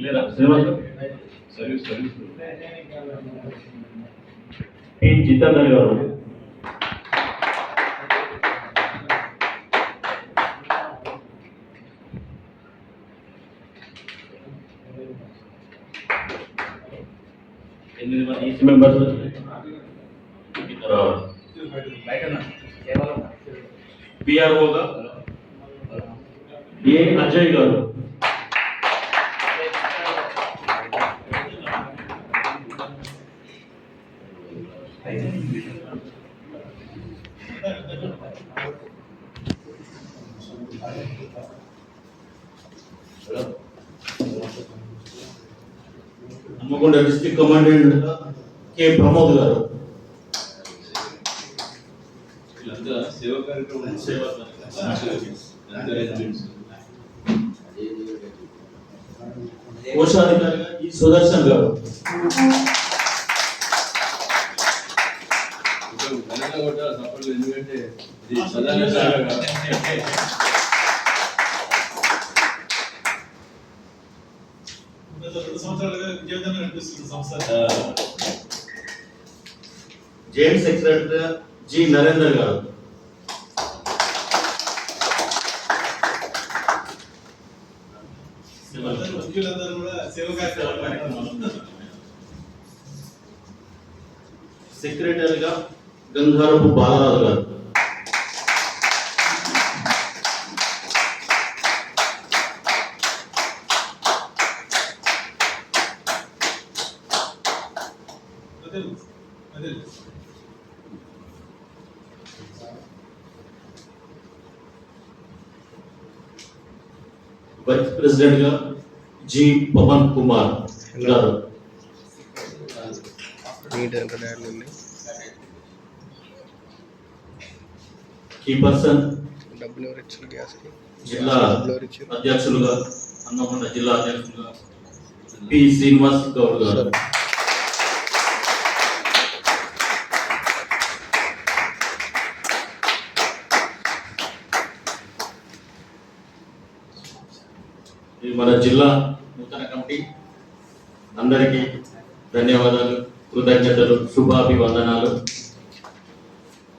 లేదా శ్రీనివాస్ గారు పి జితేందర్ గారు ఎనిమిది మంది ఈసీ మెంబర్స్ పిఆర్ఓగా ఏ అజయ్ గారు Hanamkonda district commandant K Pramod గారు కోశాధికారిగా ఈ సుదర్శన్ గారు ఎందుకంటే జైన్ సెక్రటరీ జి నరేందర్ గారు సెక్రటరీగా గంగారపు బాలరాజు గారు వైస్ ప్రెసిడెంట్ గా జి పవన్ కుమార్ గారు కీ పర్సన్ జిల్లా అధ్యక్షులుగా హన్మకొండ జిల్లా అధ్యక్షులుగా పి శ్రీనివాస్ గౌడ్ గారు ఇది మన జిల్లా నూతన కమిటీ. అందరికీ ధన్యవాదాలు, కృతజ్ఞతలు, శుభాభివందనాలు.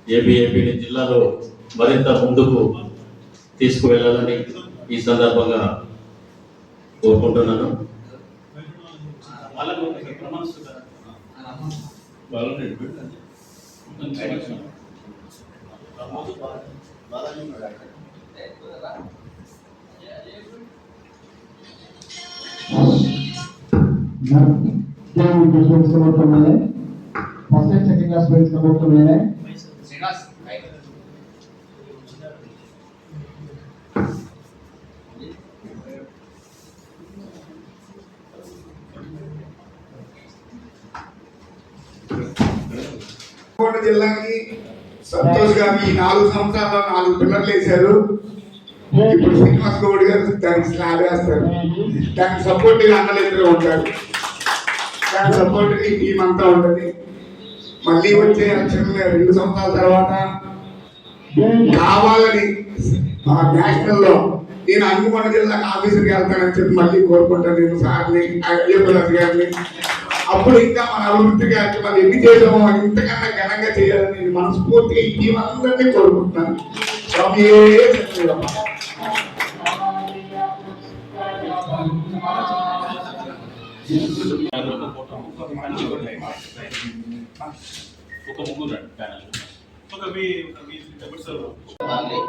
ఏపీని జిల్లాలో మరింత ముందుకు తీసుకువెళ్ళాలని ఈ సందర్భంగా కోరుకుంటున్నాను. स्टूडेंट्स का वोट करना है, first and second class students का वोट करना है। కోట జిల్లాకి సంతోష్ గారు ఈ 4 సంవత్సరాల్లో 4 పిల్లర్లు వేశారు. ఇప్పుడు శ్రీనివాస్ గౌడ్ గారు దానికి స్లాబ్ వేస్తారు. దానికి సపోర్ట్గా అన్నలిద్దరు ఉంటారు. దానికి సపోర్ట్గా ఈ టీం అంతా ఉంటుంది. మళ్ళీ వచ్చే ఎలక్షన్లు 2 సంవత్సరాల తర్వాత కావాలని నేషనల్లో నేను హన్మకొండ జిల్లాకు ఆఫీసర్కి వెళ్తానని చెప్పి మళ్ళీ కోరుకుంటాను. నేను సార్ని అయ్యప్పదాస్ గారిని అప్పుడు ఇంకా మన అభివృద్ధి గారికి మనం ఎన్ని చేసామో ఇంతకన్నా ఘనంగా చేయాలని నేను మనస్ఫూర్తిగా ఈ టీం అందరినీ కోరుకుంటున్నాను. స్వామి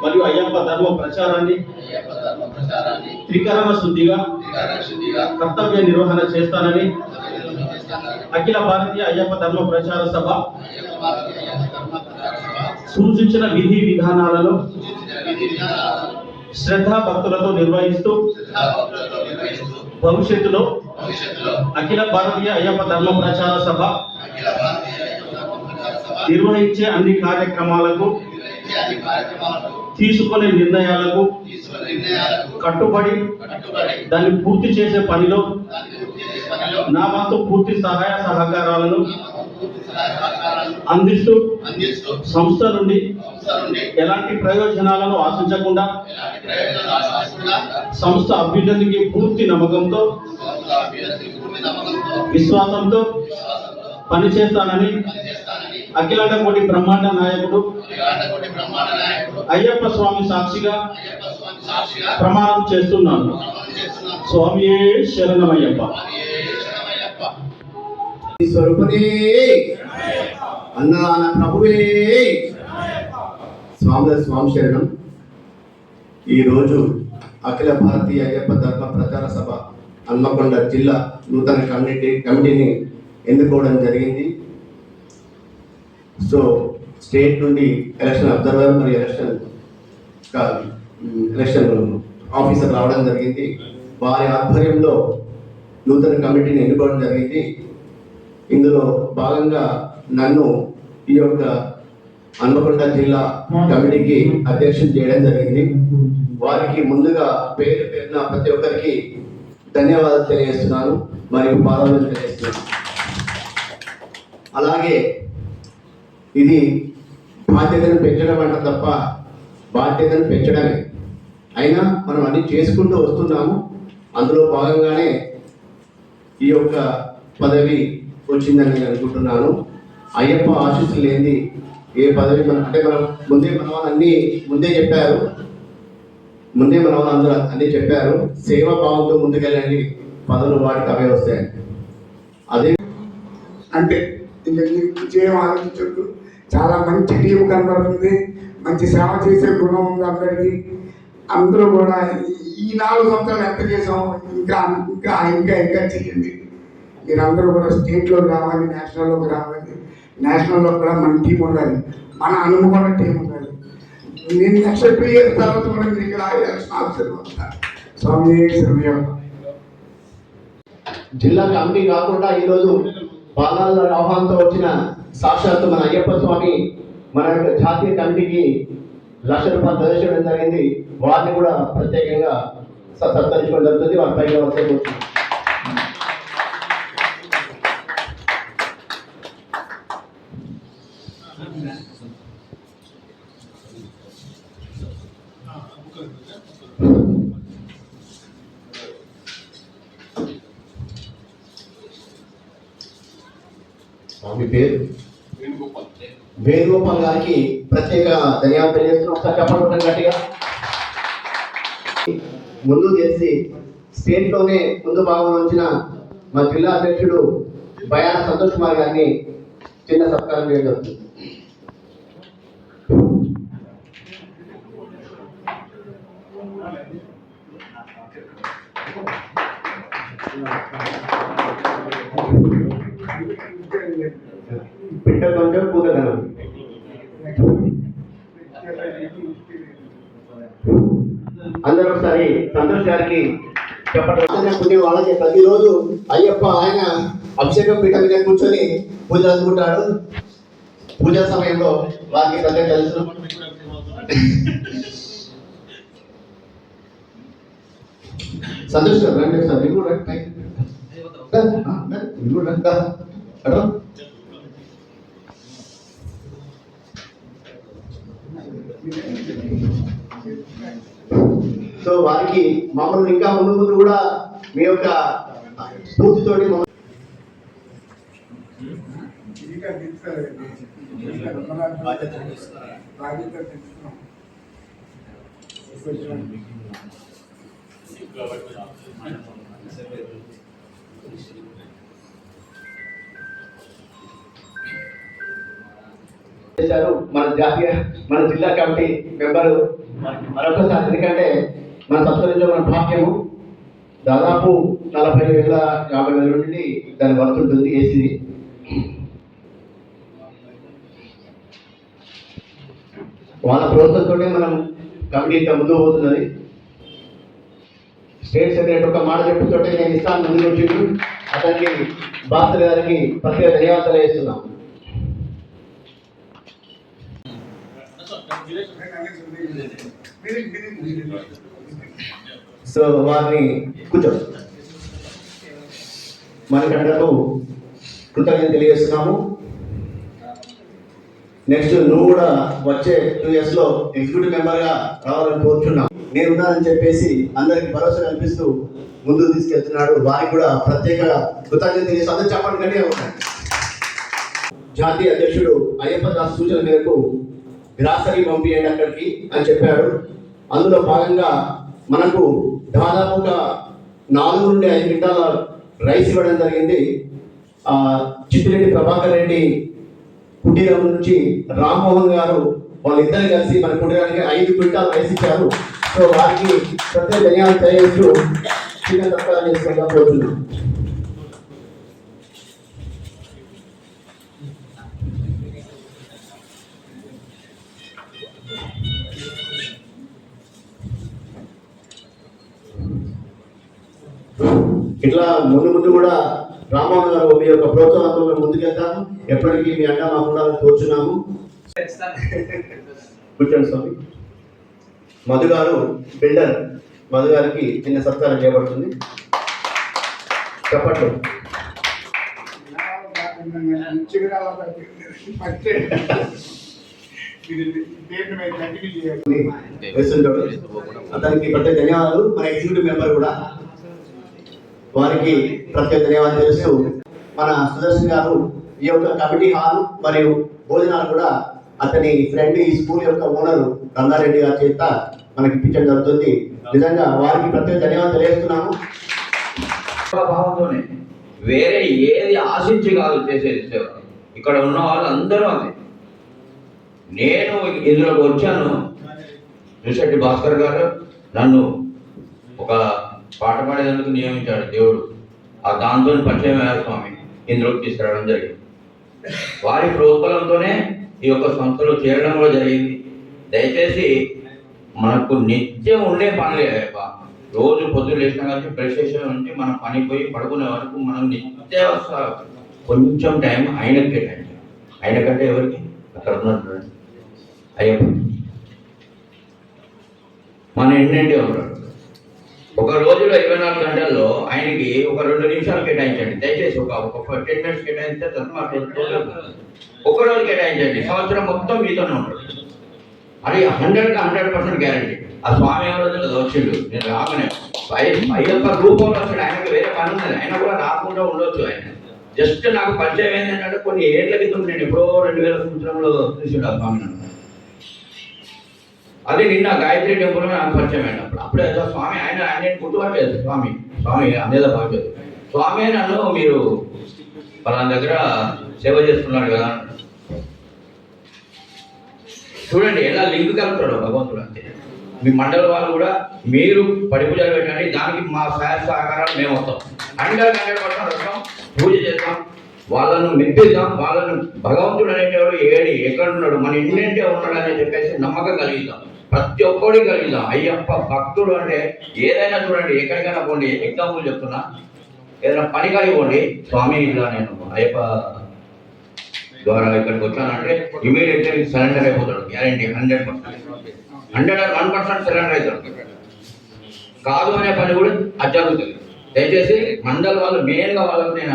మరియు అయ్యప్ప ధర్మ ప్రచారాన్ని త్రికరణ శుద్ధిగా కర్తవ్య నిర్వహణ చేస్తానని అఖిల భారతీయ అయ్యప్ప ధర్మ ప్రచార సభ సూచించిన విధి విధానాలను శ్రద్ధా భక్తులతో నిర్వహిస్తూ భవిష్యత్తులో అఖిల భారతీయ అయ్యప్ప ధర్మ ప్రచార సభ నిర్వహించే అన్ని కార్యక్రమాలకు తీసుకునే నిర్ణయాలకు కట్టుబడి దాన్ని పూర్తి చేసే పనిలో నా వంతు పూర్తి సహాయ సహకారాలను అందిస్తూ సంస్థ నుండి ఎలాంటి ప్రయోజనాలను ఆశించకుండా సంస్థ అభ్యున్నతికి పూర్తి నమ్మకంతో విశ్వాసంతో పనిచేస్తానని అఖిలాండ కోటి బ్రహ్మాండ నాయకుడు అయ్యప్ప స్వామి సాక్షిగా ప్రమాణం చేస్తున్నాను. స్వామియే శరణమయ్యప్ప. స్వరూపనే అన్నదాన ప్రభువే స్వామి శరణం. ఈరోజు అఖిల భారతీయ అయ్యప్ప ధర్మ ప్రచార సభ హన్మకొండ జిల్లా నూతన కమిటీని ఎన్నుకోవడం జరిగింది. సో స్టేట్ నుండి ఎలక్షన్ అబ్జర్వర్ మరియు ఎలక్షన్ ఆఫీసర్ రావడం జరిగింది. వారి ఆధ్వర్యంలో నూతన కమిటీని ఎన్నుకోవడం జరిగింది. ఇందులో భాగంగా నన్ను ఈ యొక్క హన్మకొండ జిల్లా కమిటీకి అధ్యక్షులు చేయడం జరిగింది. వారికి ముందుగా పేరున ప్రతి ఒక్కరికి ధన్యవాదాలు తెలియజేస్తున్నాను మరియు పాదాలు తెలియజేస్తున్నాను. అలాగే ఇది బాధ్యతను పెంచడం అంట తప్ప బాధ్యతను పెంచడమే. అయినా మనం అన్ని చేసుకుంటూ వస్తున్నాము. అందులో భాగంగానే ఈ యొక్క పదవి వచ్చిందని నేను అనుకుంటున్నాను. అయ్యప్ప ఆశీస్సులు లేనిది ఏ పదవి మనం మన వాళ్ళు అన్నీ అందరూ అన్నీ చెప్పారు. సేవా భావంతో ముందుకెళ్ళండి, పదవులు వాటికి అవే వస్తాయి. అదే అంటే విజయం ఆలోచించద్దు. చాలా మంచి టీం కనబడుతుంది. మంచి సేవ చేసే గుణం ఉంది అందరికీ. అందరూ కూడా ఈ 4 సంవత్సరాలు ఎంత చేసాం, ఇంకా ఇంకా ఇంకా ఇంకా చేయండి. మీరందరూ కూడా స్టేట్లోకి రావాలి, నేషనల్లోకి రావాలి. నేషనల్లో కూడా మన టీం ఉండాలి, మన హన్మకొండ టీం ఉండాలి. నేను నెక్స్ట్ 2 years తర్వాత కూడా మీరు ఇక్కడ ఎలక్షన్ ఆఫీసర్ వస్తారు. స్వామి శరణమయ్యప్ప. జిల్లా కమిటీ కాకుండా ఈరోజు బాలాల ఆహ్వానంతో వచ్చిన సాక్షాత్తు మన అయ్యప్ప స్వామి మన యొక్క జాతీయ కమిటీకి ₹1,00,000 ప్రదర్శించడం జరిగింది. వారిని కూడా ప్రత్యేకంగా సత్కరించుకోవడం జరుగుతుంది. వారి పైగా వస్తే స్వామి పేరు వేణుగోపాల్ గారికి ప్రత్యేక ధన్యవాదాలు తెలియజేస్తున్నాం. ఒకసారి చెప్పడం గట్టిగా. ముందు చేసి స్టేట్లోనే ముందు భాగంలో వచ్చిన మా జిల్లా అధ్యక్షుడు బయాన సంతోష్ కుమార్ గారిని చిన్న సత్కారం చేయడం జరుగుతుంది. పిట్ట కొంచెం పూత ధనం. అందరూ ఒకసారి సంతోష్ గారికి చెప్పడం పుణ్యం వాళ్ళకి ప్రతిరోజు అయ్యప్ప ఆయన అభిషేకం పీఠ మీద కూర్చొని పూజలు అందుకుంటాడు. పూజా సమయంలో వారికి ప్రత్యేక తెలుసు. సంతోష్ గారు రండి సార్, మీరు కూడా రండి. మీరు కూడా రండి. అడో సో వారికి మమ్మల్ని ఇంకా ముందు ముందు కూడా మీ యొక్క స్ఫూర్తితోటి చేశారు మన జిల్లా కమిటీ మెంబరు మరొకసారి. ఎందుకంటే మన సంస్థలో మన భాగ్యము దాదాపు 40,000-50,000 నుండి దాని వర్క్ ఉంటుంది ఏసీ. వాళ్ళ ప్రోత్సాహంతోనే మనం కమిటీ ఇంకా ముందుకు పోతున్నది. స్టేట్ సెక్రటరీ ఒక మాట చెప్పుతుంటే నేను ఇస్తాను ముందుకు వచ్చిండు. అతనికి భాస్కర్ గారికి ప్రత్యేక ధన్యవాదాలు చేస్తున్నాం. సో వారిని కూర్చో మనకంటూ కృతజ్ఞత తెలియజేస్తున్నాము. నెక్స్ట్ నువ్వు కూడా వచ్చే 2 years లో ఎగ్జిక్యూటివ్ మెంబర్గా రావాలని కోరుచున్నాం. నేనున్నానని చెప్పేసి అందరికి భరోసా కల్పిస్తూ ముందుకు తీసుకెళ్తున్నాడు. వారికి కూడా ప్రత్యేక కృతజ్ఞత తెలియజేస్తూ అందరూ చెప్పండి కంటే ఉంటాయి. జాతీయ అధ్యక్షుడు అయ్యప్ప దాస్ సూచన మేరకు గ్రాసరీ పంపియండి అక్కడికి అని చెప్పాడు. అందులో భాగంగా మనకు దాదాపుగా 4 నుండి 5 క్వింటాల రైస్ ఇవ్వడం జరిగింది. చిట్టిరెడ్డి ప్రభాకర్ రెడ్డి కుటీరం నుంచి రామ్మోహన్ గారు వాళ్ళిద్దరు కలిసి మన కుటీరానికి 5 క్వింటాల రైస్ ఇచ్చారు. సో వారికి ప్రత్యేక ధన్యవాదాలు తెలియజేస్తూ చిన్న సత్కారం చేసుకుంటా పోతున్నాం. ఇట్లా ముందు కూడా రామ్మోహన్ గారు మీ యొక్క ప్రోత్సాహంతో మేము ముందుకెళ్తాము. ఎప్పటికీ మీ అండ మాకు ఉండాలని కోరుచున్నాము. కూర్చోండి స్వామి. మధు గారు బిల్డర్, మధు గారికి చిన్న సత్కారం చేయబడుతుంది. చెప్పట్లు అతనికి ప్రత్యేక ధన్యవాదాలు. మన ఎగ్జిక్యూటివ్ మెంబర్ కూడా వారికి ప్రత్యేక ధన్యవాదాలు తెలుస్తూ మన సుదర్శన్ గారు ఈ యొక్క కమిటీ హాల్ మరియు భోజనాలు కూడా అతని ఫ్రెండ్ ఈ స్కూల్ యొక్క ఓనర్ రంగారెడ్డి గారి చేత మనకి ఇప్పించడం జరుగుతుంది. నిజంగా వారికి ప్రత్యేక ధన్యవాదాలు తెలియజేస్తున్నాము. భావంతోనే వేరే ఏది ఆశించి కాదు చేసేది సేవ. ఇక్కడ ఉన్న వాళ్ళు అందరూ అదే. నేను ఇందులోకి వచ్చాను, రిషెట్టి భాస్కర్ గారు నన్ను ఒక పాట పాడేందుకు నియమించాడు దేవుడు. ఆ దాంతో పరిచయం అయ్యారు స్వామి, ఇందులోకి తీసుకురావడం జరిగింది. వారి ప్రోత్సాహంతోనే ఈ యొక్క సంస్థలో చేరడం కూడా జరిగింది. దయచేసి మనకు నిత్యం ఉండే పనులే, రోజు పొద్దున్న లేచిన కానీ బ్రష్ చేసే నుంచి మనం పని పోయి పడుకునే వరకు మనం నిత్య కొంచెం టైం ఆయనకు కేటాయించాలి. ఆయన కంటే ఎవరికి అక్కడ ఉన్నట్టు అయ్యప్ప మన ఎన్నింటే ఉంటాడు. ఒక రోజులో 24 గంటల్లో ఆయనకి ఒక 2 నిమిషాలు కేటాయించండి దయచేసి. ఒక 10 minutes కేటాయిస్తే ఒక రోజు కేటాయించండి, సంవత్సరం మొత్తం మీతోనే ఉంటాడు. అది 100% గ్యారంటీ. ఆ స్వామి ఎవరో వచ్చిండు, నేను రాగానే అయ్యప్ప రూపంలో వచ్చాడు. ఆయనకు వేరే పని ఉన్నది, ఆయన కూడా రాకుండా ఉండొచ్చు. ఆయన జస్ట్ నాకు పరిచయం ఏంటంటే కొన్ని ఏళ్ల క్రితం నేను ఎప్పుడో 2000 సంవత్సరంలో చూసిండు ఆ స్వామి నన్ను. అది నిన్న గాయత్రి టెంపుల్ నాకు పరిచయం అయినప్పుడు అప్పుడే స్వామి ఆయన గుర్తుపట్టలేదు. స్వామి అనేదా భావించదు. స్వామి నన్ను మీరు పలానా దగ్గర సేవ చేస్తున్నాడు కదా, చూడండి ఎలా లింక్ కలుపుతాడు భగవంతుడు. అంతే మీ మండల వాళ్ళు కూడా మీరు పడిపూజలు పెట్టండి, దానికి మా సహాయ సహకారాలు మేము వస్తాం. 100% వస్తాం, పూజ చేస్తాం. వాళ్ళను మెప్పిద్దాం. వాళ్ళను భగవంతుడు అనేటవాడు ఎక్కడున్నాడు, మన ఇంటింటే ఉన్నాడు అని చెప్పేసి నమ్మకం కలిగిద్దాం. ప్రతి ఒక్కడి కలిగిద్దాం. అయ్యప్ప భక్తుడు అంటే ఏదైనా చూడండి, ఎక్కడికైనా పోండి. ఎగ్జాంపుల్ చెప్తున్నా, ఏదైనా పని కలిగిపోండి, స్వామి ఇలా నేను అయ్యప్ప ద్వారా ఇక్కడికి వచ్చానంటే ఇమీడియట్గా సరెండర్ అయిపోతాడు. గ్యారంటీ 100% సరెండర్ అవుతాడు. కాదు అనే పని కూడా అది జరుగుతుంది. దయచేసి మండల్ వాళ్ళు మెయిన్గా వాళ్ళకు నేను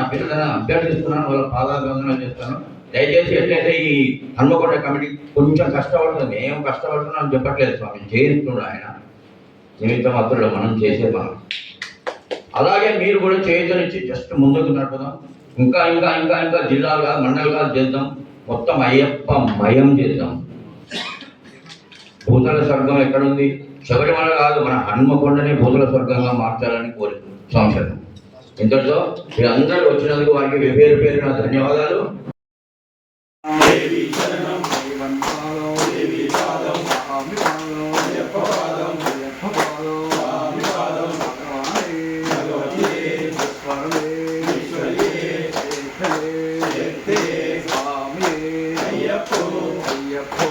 అభ్యర్థిస్తున్నాను, వాళ్ళ పాదాభివందనం చేస్తాను. దయచేసి ఎట్లయితే ఈ హన్మకొండ కమిటీ కొంచెం కష్టపడుతుంది, మేము కష్టపడుతున్నాం చెప్పట్లేదు, స్వామి చేయిస్తున్నాడు ఆయన. నిమిత్తం అప్పుడు మనం చేసే మనం. అలాగే మీరు కూడా చేయొచ్చనిచ్చి జస్ట్ ముందుకు నడుపుదాం. ఇంకా ఇంకా ఇంకా ఇంకా జిల్లాలుగా మండలుగా చేద్దాం. మొత్తం అయ్యప్ప మయం చేద్దాం. భూతల స్వర్గం ఎక్కడుంది? శబరిమల కాదు, మన హన్మకొండని భూతల స్వర్గంగా మార్చాలని కోరి సంవత్సరం. ఇంతటితో మీరందరూ వచ్చినందుకు వారికి పేరు పేరున ధన్యవాదాలు. అయ్యప్పో